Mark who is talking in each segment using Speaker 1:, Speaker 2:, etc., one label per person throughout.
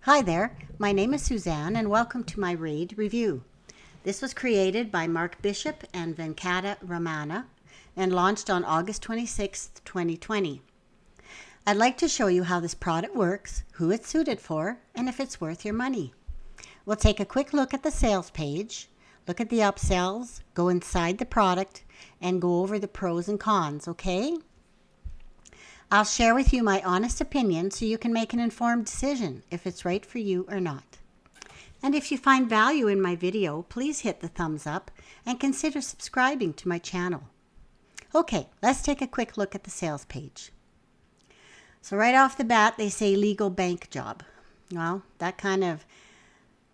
Speaker 1: Hi there, my name is Suzanne and welcome to my Raiid review. This was created by Mark Bishop and Venkata Ramana and launched on August 26th, 2020. I'd like to show you how this product works, who it's suited for, and if it's worth your money. We'll take a quick look at the sales page, look at the upsells, go inside the product, and go over the pros and cons, okay? I'll share with you my honest opinion so you can make an informed decision if it's right for you or not. And if you find value in my video, please hit the thumbs up and consider subscribing to my channel. Okay, let's take a quick look at the sales page. So right off the bat, they say legal bank job. Well, that kind of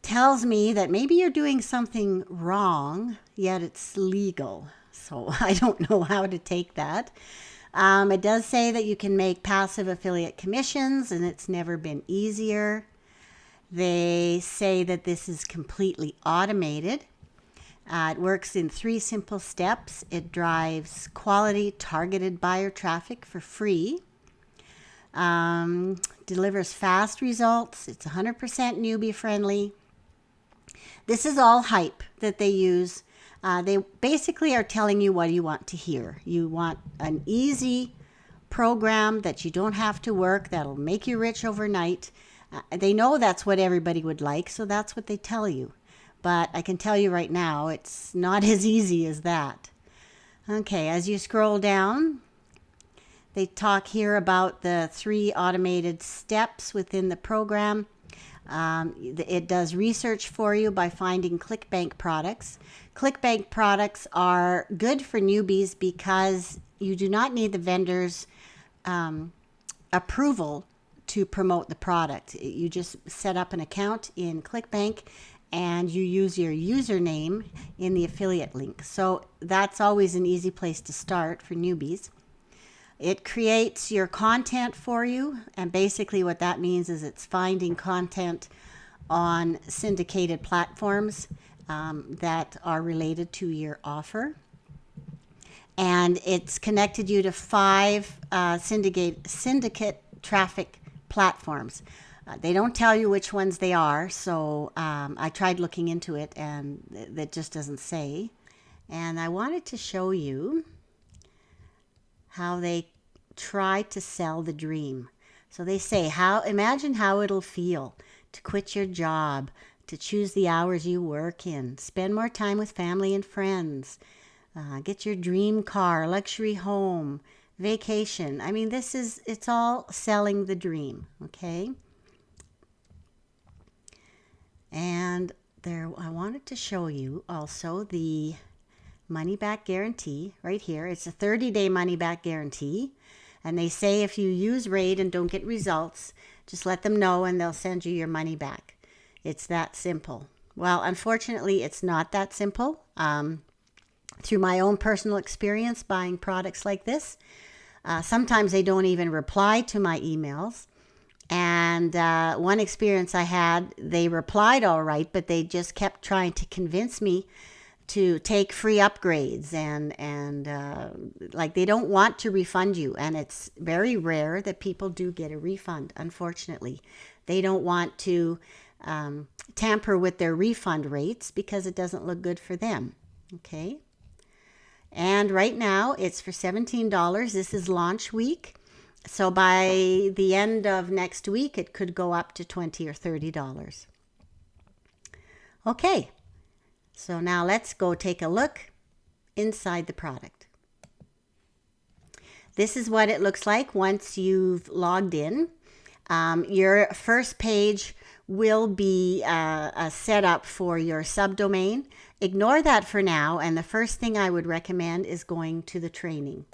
Speaker 1: tells me that maybe you're doing something wrong, yet it's legal. So I don't know how to take that. It does say that you can make passive affiliate commissions, and it's never been easier. They say that this is completely automated. It works in 3 simple steps. It drives quality targeted buyer traffic for free. Delivers fast results. It's 100% newbie friendly. This is all hype that they use. They basically are telling you what you want to hear. You want an easy program that you don't have to work, that'll make you rich overnight. They know that's what everybody would like, so that's what they tell you. But I can tell you right now, it's not as easy as that. Okay, as you scroll down, they talk here about the 3 automated steps within the program. It does research for you by finding ClickBank products. ClickBank products are good for newbies because you do not need the vendor's approval to promote the product. You just set up an account in ClickBank and you use your username in the affiliate link. So that's always an easy place to start for newbies. It creates your content for you, and basically what that means is it's finding content on syndicated platforms that are related to your offer. And it's connected you to 5 syndicate traffic platforms. They don't tell you which ones they are, so I tried looking into it and that just doesn't say. And I wanted to show you how they try to sell the dream. So they say, imagine how it'll feel to quit your job, to choose the hours you work in, spend more time with family and friends, get your dream car, luxury home, vacation. I mean, it's all selling the dream, okay? And I wanted to show you also the money back guarantee right here. It's a 30-day money back guarantee. And they say if you use Raiid and don't get results, just let them know and they'll send you your money back. It's that simple. Well, unfortunately, it's not that simple. Through my own personal experience buying products like this, sometimes they don't even reply to my emails. And one experience I had, they replied all right, but they just kept trying to convince me to take free upgrades and like they don't want to refund you. And it's very rare that people do get a refund, unfortunately. They don't want to tamper with their refund rates because it doesn't look good for them. Okay. And right now it's for $17. This is launch week. So by the end of next week, it could go up to $20 or $30. Okay. So now let's go take a look inside the product. This is what it looks like once you've logged in. Your first page will be a setup for your subdomain. Ignore that for now, and the first thing I would recommend is going to the training.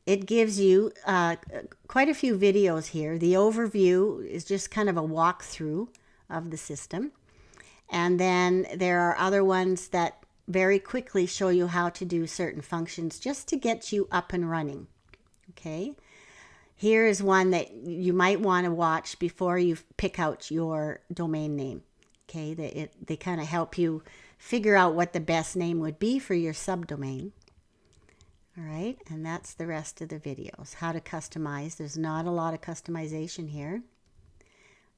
Speaker 1: It gives you quite a few videos here. The overview is just kind of a walkthrough of the system. And then there are other ones that very quickly show you how to do certain functions just to get you up and running. Okay. Here is one that you might want to watch before you pick out your domain name. Okay. They kind of help you figure out what the best name would be for your subdomain. All right. And that's the rest of the videos. How to customize. There's not a lot of customization here.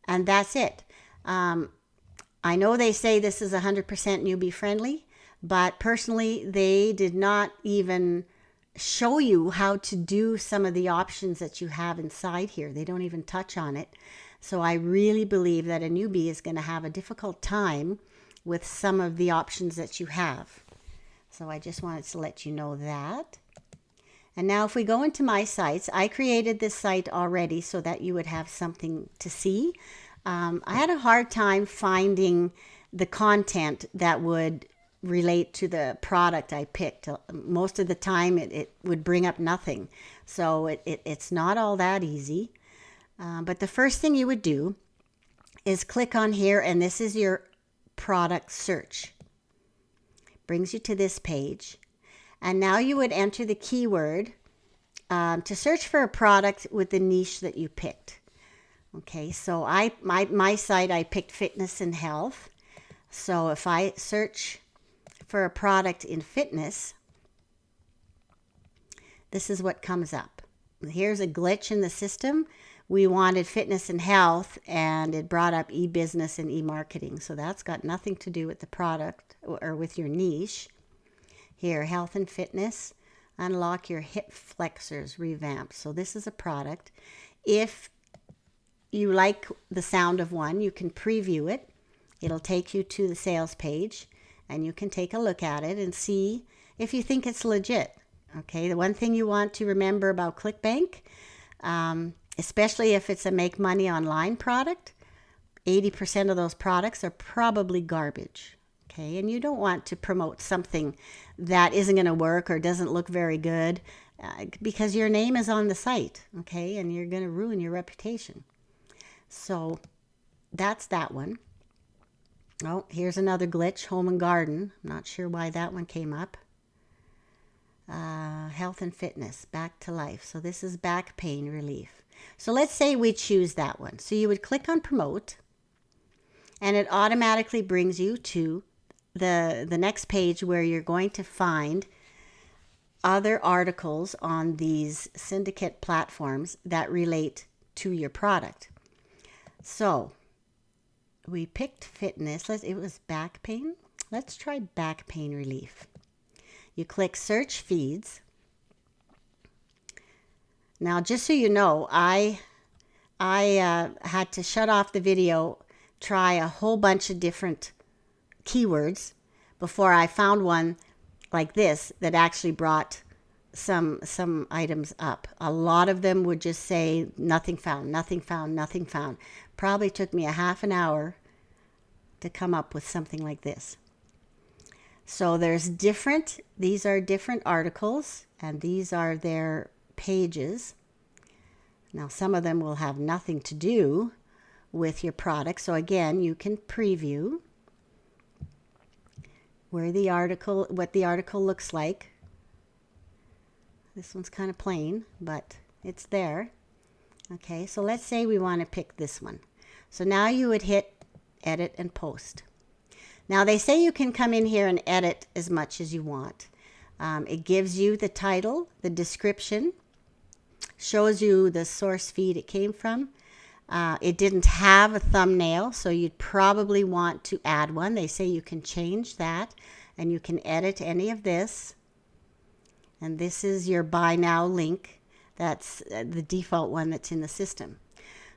Speaker 1: And that's it. I know they say this is 100% newbie friendly, but personally, they did not even show you how to do some of the options that you have inside here. They don't even touch on it. So I really believe that a newbie is going to have a difficult time with some of the options that you have. So I just wanted to let you know that. And now if we go into my sites, I created this site already so that you would have something to see. I had a hard time finding the content that would relate to the product I picked. Most of the time it would bring up nothing. So it's not all that easy. But the first thing you would do is click on here, and this is your product search. Brings you to this page. And now you would enter the keyword to search for a product with the niche that you picked. Okay, so my site, I picked fitness and health. So if I search for a product in fitness, this is what comes up. Here's a glitch in the system. We wanted fitness and health, and it brought up e-business and e-marketing. So that's got nothing to do with the product or with your niche. Here, health and fitness, unlock your hip flexors revamp. So this is a product. If you like the sound of one, you can preview it. It'll take you to the sales page, and you can take a look at it and see if you think it's legit. Okay, the one thing you want to remember about ClickBank, especially if it's a make money online product, 80% of those products are probably garbage. Okay, and you don't want to promote something that isn't going to work or doesn't look very good because your name is on the site, okay, and you're going to ruin your reputation. So that's that one. Oh, here's another glitch, home and garden. I'm not sure why that one came up. Health and fitness, back to life. So this is back pain relief. So let's say we choose that one. So you would click on promote, and it automatically brings you to the next page where you're going to find other articles on these syndicate platforms that relate to your product. So we picked fitness. It was back pain. Let's try back pain relief. You click search feeds. Now, just so you know, I had to shut off the video, try a whole bunch of different keywords before I found one like this that actually brought some items up. A lot of them would just say nothing found, nothing found, nothing found. Probably took me a half an hour to come up with something like this. So these are different articles, and these are their pages. Now, some of them will have nothing to do with your product. So again, you can preview what the article looks like. This one's kind of plain, but it's there. Okay, so let's say we want to pick this one. So now you would hit edit and post. Now they say you can come in here and edit as much as you want. It gives you the title, the description, shows you the source feed it came from. It didn't have a thumbnail, so you'd probably want to add one. They say you can change that, and you can edit any of this. And this is your buy now link. That's the default one that's in the system.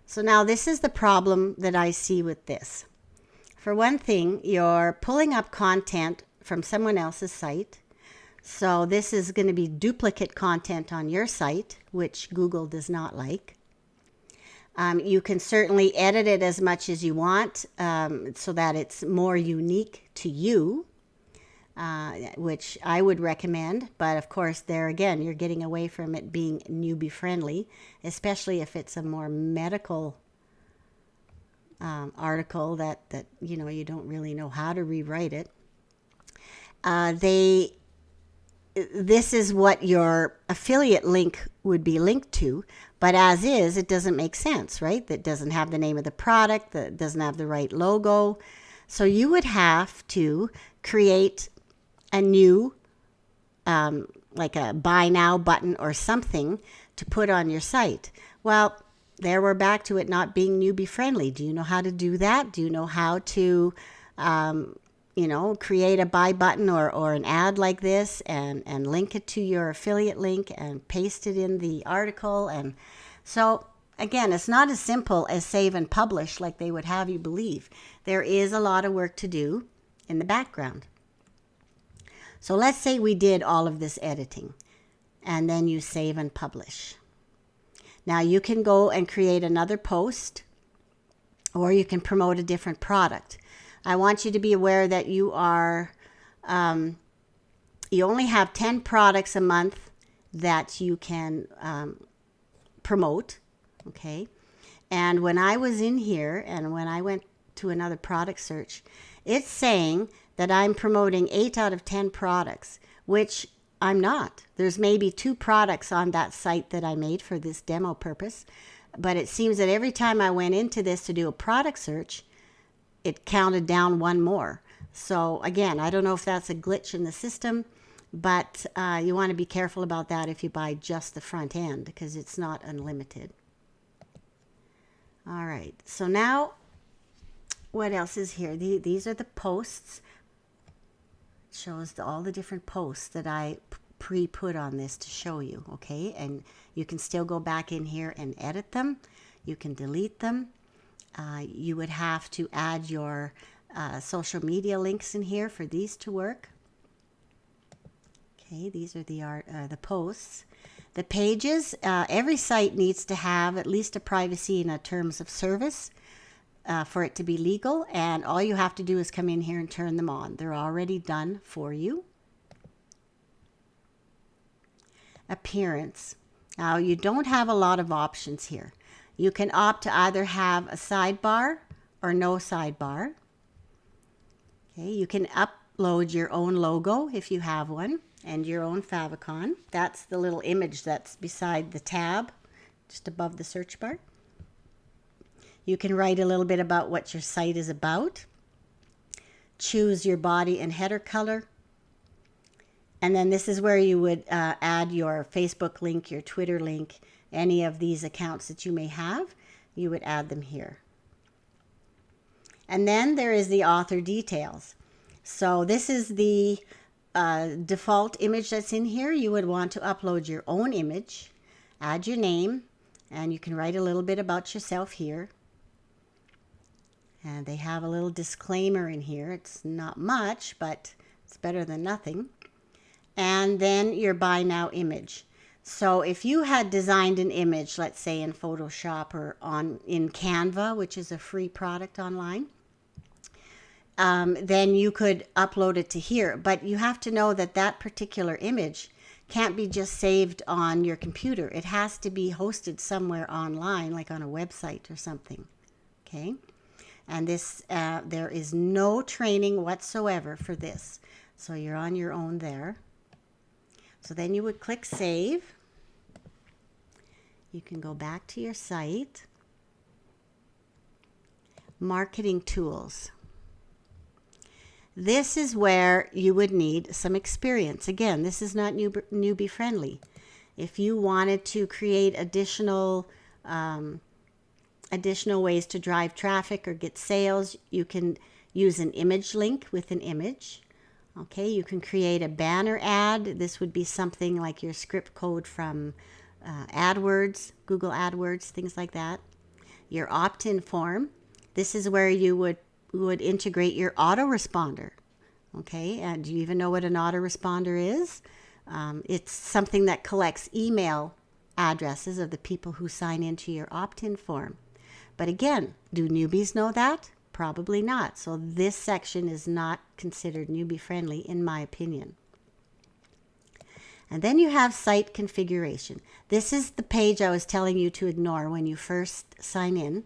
Speaker 1: So now this is the problem that I see with this. For one thing, you're pulling up content from someone else's site. So this is going to be duplicate content on your site, which Google does not like. You can certainly edit it as much as you want so that it's more unique to you, which I would recommend. But of course, there again, you're getting away from it being newbie friendly, especially if it's a more medical article that you don't really know how to rewrite it. This is what your affiliate link would be linked to, but as is, it doesn't make sense, right? That doesn't have the name of the product, that doesn't have the right logo. So you would have to create a new, like a buy now button or something to put on your site. Well, there we're back to it not being newbie friendly. Do you know how to do that? Do you know how to, create a buy button or an ad like this and link it to your affiliate link and paste it in the article? And so, again, it's not as simple as save and publish like they would have you believe. There is a lot of work to do in the background. So let's say we did all of this editing and then you save and publish. Now you can go and create another post, or you can promote a different product. I want you to be aware that you are, you only have 10 products a month that you can promote, okay? And when I was in here and when I went to another product search, it's saying that I'm promoting 8 out of 10 products, which I'm not. There's maybe 2 products on that site that I made for this demo purpose, but it seems that every time I went into this to do a product search, it counted down 1 more. So again, I don't know if that's a glitch in the system, but you want to be careful about that if you buy just the front end, because it's not unlimited. All right, so now what else is here? These are the posts. It shows all the different posts that I pre-put on this to show you, okay? And you can still go back in here and edit them. You can delete them. You would have to add your social media links in here for these to work. Okay, these are the posts. The pages, every site needs to have at least a privacy and a terms of service for it to be legal, and all you have to do is come in here and turn them on. They're already done for you. Appearance. Now, you don't have a lot of options here. You can opt to either have a sidebar or no sidebar. Okay, you can upload your own logo if you have one and your own favicon. That's the little image that's beside the tab, just above the search bar. You can write a little bit about what your site is about. Choose your body and header color. And then this is where you would add your Facebook link, your Twitter link, any of these accounts that you may have. You would add them here. And then there is the author details. So this is the default image that's in here. You would want to upload your own image, add your name, and you can write a little bit about yourself here. And they have a little disclaimer in here. It's not much, but it's better than nothing. And then your buy now image. So if you had designed an image, let's say in Photoshop or in Canva, which is a free product online, then you could upload it to here. But you have to know that that particular image can't be just saved on your computer. It has to be hosted somewhere online, like on a website or something. Okay? And this, there is no training whatsoever for this. So you're on your own there. So then you would click save. You can go back to your site. Marketing tools. This is where you would need some experience. Again, this is not newbie friendly. If you wanted to create additional ways to drive traffic or get sales, you can use an image link with an image. Okay, you can create a banner ad. This would be something like your script code from AdWords, Google AdWords, things like that. Your opt-in form. This is where you would integrate your autoresponder. Okay, and do you even know what an autoresponder is? It's something that collects email addresses of the people who sign into your opt-in form. But again, do newbies know that? Probably not. So this section is not considered newbie friendly in my opinion. And then you have site configuration. This is the page I was telling you to ignore when you first sign in,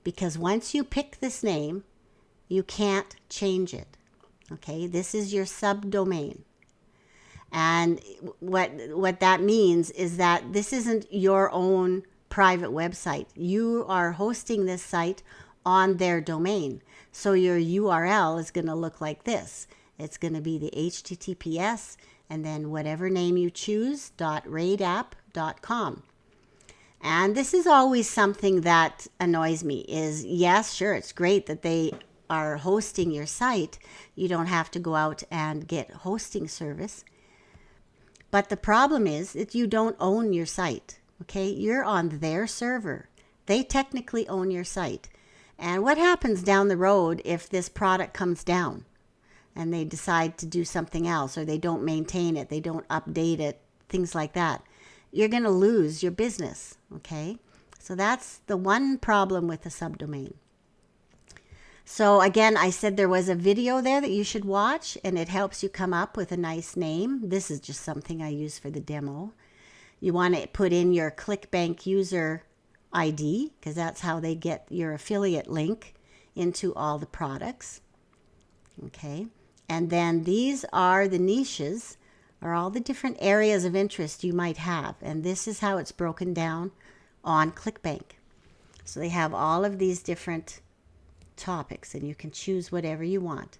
Speaker 1: because once you pick this name, you can't change it. Okay, this is your subdomain. And what that means is that this isn't your own private website. You are hosting this site on their domain. So your URL is going to look like this. It's going to be the HTTPS and then whatever name you choose, .raidapp.com. And this is always something that annoys me is, yes, sure, it's great that they are hosting your site. You don't have to go out and get hosting service. But the problem is that you don't own your site, okay? You're on their server. They technically own your site. And what happens down the road if this product comes down and they decide to do something else, or they don't maintain it, they don't update it, things like that? You're going to lose your business, okay? So that's the one problem with a subdomain. So again, I said there was a video there that you should watch, and it helps you come up with a nice name. This is just something I use for the demo. You want to put in your ClickBank user ID, because that's how they get your affiliate link into all the products. Okay, and then these are the niches, or all the different areas of interest you might have. And this is how it's broken down on ClickBank. So they have all of these different topics, and you can choose whatever you want.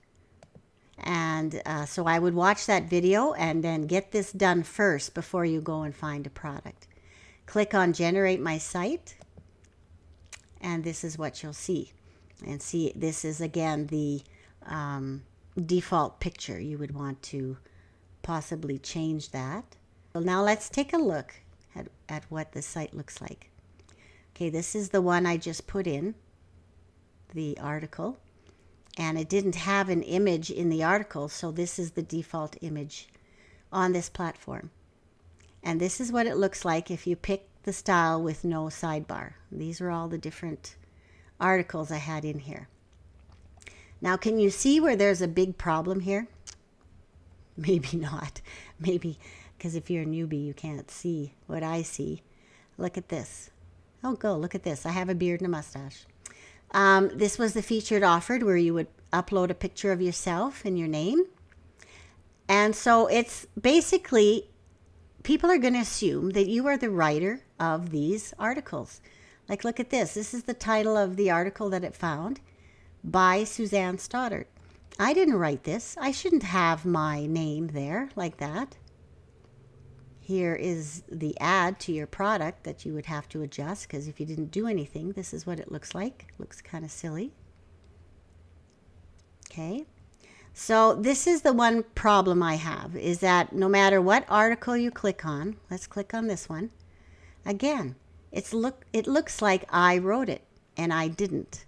Speaker 1: And so I would watch that video and then get this done first before you go and find a product. Click on Generate My Site, and this is what you'll see. And see, this is again the default picture. You would want to possibly change that. So now let's take a look at what the site looks like. Okay, this is the one I just put in, the article, and it didn't have an image in the article, so this is the default image on this platform. And this is what it looks like if you pick the style with no sidebar. These are all the different articles I had in here. Now, can you see where there's a big problem here? Maybe not. Maybe because if you're a newbie, you can't see what I see. Look at this. Oh, go look at this. I have a beard and a mustache. This was the featured offered, where you would upload a picture of yourself and your name. And so it's basically, people are going to assume that you are the writer of these articles. Like, look at this. This is the title of the article that it found, by Suzanne Stoddard. I didn't write this. I shouldn't have my name there like that. Here is the ad to your product that you would have to adjust, because if you didn't do anything, this is what it looks like. It looks kind of silly. Okay. So this is the one problem I have, is that no matter what article you click on, let's click on this one. Again, it looks like I wrote it, and I didn't.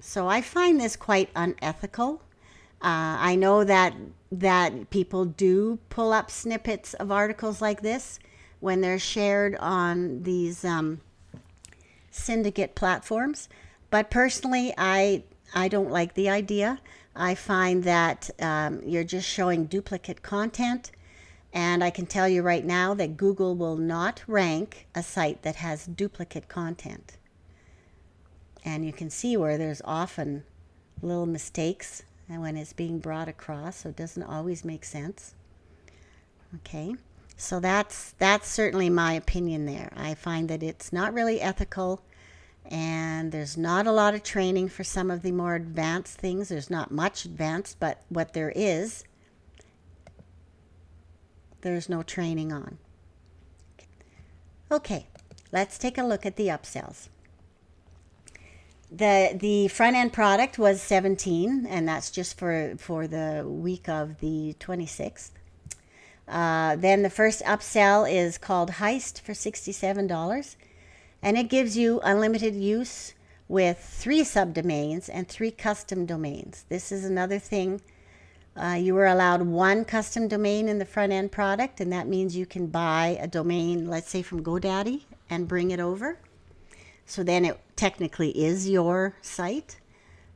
Speaker 1: So I find this quite unethical. I know that people do pull up snippets of articles like this when they're shared on these syndicate platforms. But personally, I don't like the idea. I find that you're just showing duplicate content. And I can tell you right now that Google will not rank a site that has duplicate content. And you can see where there's often little mistakes and when it's being brought across, so it doesn't always make sense. Okay, so that's certainly my opinion there. I find that it's not really ethical, and there's not a lot of training for some of the more advanced things. There's not much advanced, but what there is, there's no training on. Okay, let's take a look at the upsells. The front end product was $17, and that's just for the week of the 26th. Then the first upsell is called Heist for $67, and it gives you unlimited use with 3 subdomains and 3 custom domains. This is another thing. You were allowed 1 custom domain in the front end product, and that means you can buy a domain, let's say from GoDaddy, and bring it over. So then it technically is your site.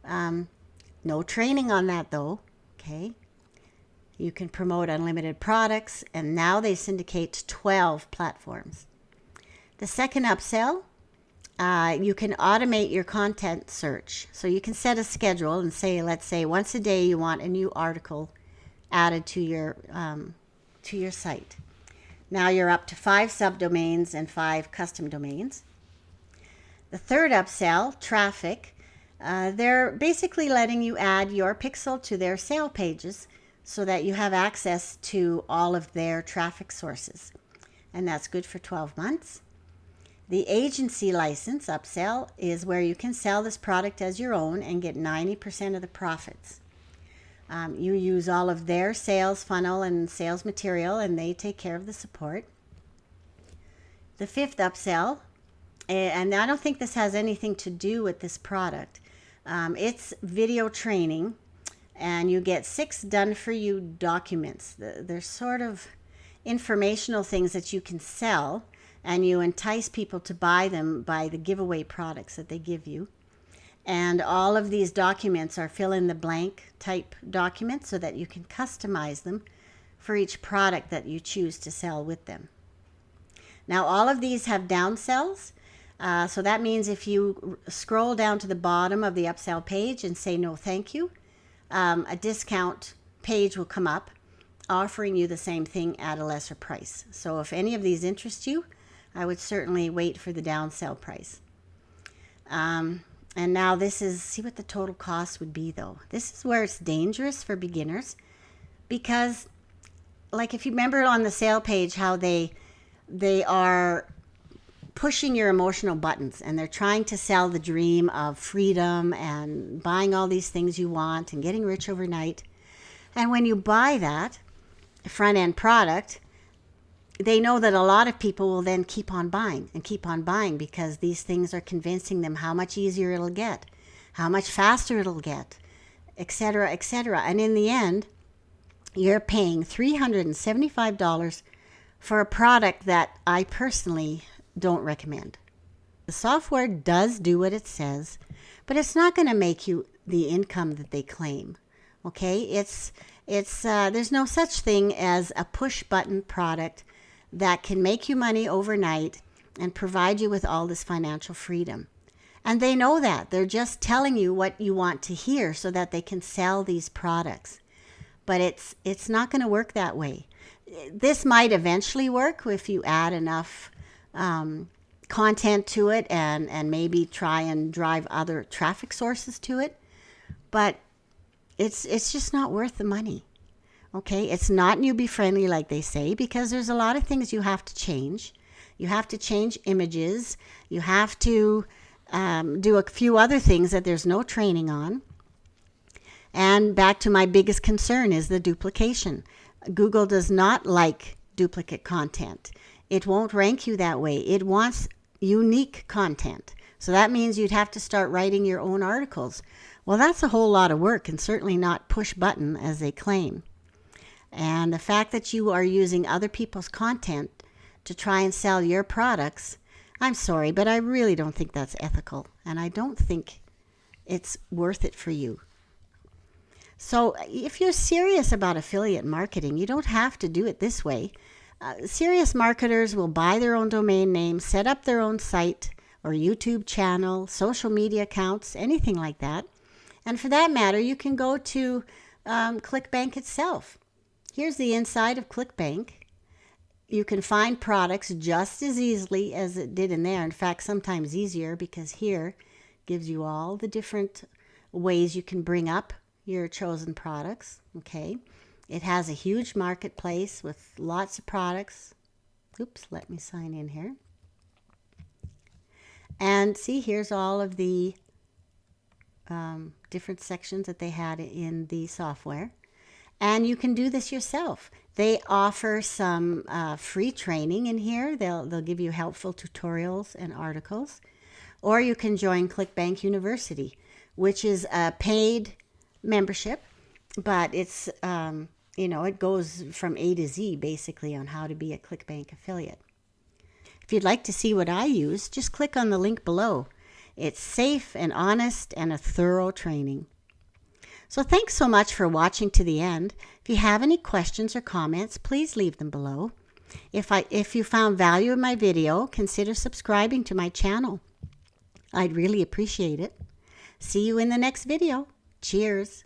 Speaker 1: No training on that though. Okay. You can promote unlimited products, and now they syndicate to 12 platforms. The second upsell, you can automate your content search. So you can set a schedule and say, let's say once a day you want a new article added to your site. Now you're up to 5 subdomains and 5 custom domains. The third upsell, traffic, they're basically letting you add your pixel to their sale pages so that you have access to all of their traffic sources. And that's good for 12 months. The agency license upsell is where you can sell this product as your own and get 90% of the profits. You use all of their sales funnel and sales material, and they take care of the support. The fifth upsell, and I don't think this has anything to do with this product. It's video training, and you get 6 done-for-you documents. They're sort of informational things that you can sell, and you entice people to buy them by the giveaway products that they give you. And all of these documents are fill-in-the-blank type documents so that you can customize them for each product that you choose to sell with them. Now, all of these have downsells. So that means if you scroll down to the bottom of the upsell page and say no thank you, a discount page will come up offering you the same thing at a lesser price. So if any of these interest you, I would certainly wait for the downsell price. And now this is, see what the total cost would be though. This is where it's dangerous for beginners, because like if you remember on the sale page how they are pushing your emotional buttons, and they're trying to sell the dream of freedom and buying all these things you want and getting rich overnight. And when you buy that front-end product, they know that a lot of people will then keep on buying and keep on buying because these things are convincing them how much easier it'll get, how much faster it'll get, etc., etc. And in the end, you're paying $375 for a product that I personally don't recommend. The software does do what it says, but it's not going to make you the income that they claim. Okay, it's there's no such thing as a push button product that can make you money overnight and provide you with all this financial freedom. And they know that. They're just telling you what you want to hear so that they can sell these products. But it's not going to work that way. This might eventually work if you add enough content to it and maybe try and drive other traffic sources to it. But it's just not worth the money. Okay, it's not newbie friendly like they say, because there's a lot of things you have to change. You have to change images. You have to do a few other things that there's no training on. And back to my biggest concern is the duplication. Google does not like duplicate content. It won't rank you that way. It wants unique content. So that means you'd have to start writing your own articles. Well, that's a whole lot of work, and certainly not push button as they claim. And the fact that you are using other people's content to try and sell your products, I'm sorry, but I really don't think that's ethical. And I don't think it's worth it for you. So if you're serious about affiliate marketing, you don't have to do it this way. Serious marketers will buy their own domain name, set up their own site or YouTube channel, social media accounts, anything like that. And for that matter, you can go to ClickBank itself. Here's the inside of ClickBank. You can find products just as easily as it did in there. In fact, sometimes easier, because here gives you all the different ways you can bring up your chosen products. Okay. It has a huge marketplace with lots of products. Oops, let me sign in here. And see, here's all of the different sections that they had in the software. And you can do this yourself. They offer some free training in here. They'll give you helpful tutorials and articles. Or you can join ClickBank University, which is a paid membership, but it's it goes from A to Z basically on how to be a ClickBank affiliate. If you'd like to see what I use, just click on the link below. It's safe and honest and a thorough training. So thanks so much for watching to the end. If you have any questions or comments, please leave them below. If you found value in my video, consider subscribing to my channel. I'd really appreciate it. See you in the next video. Cheers.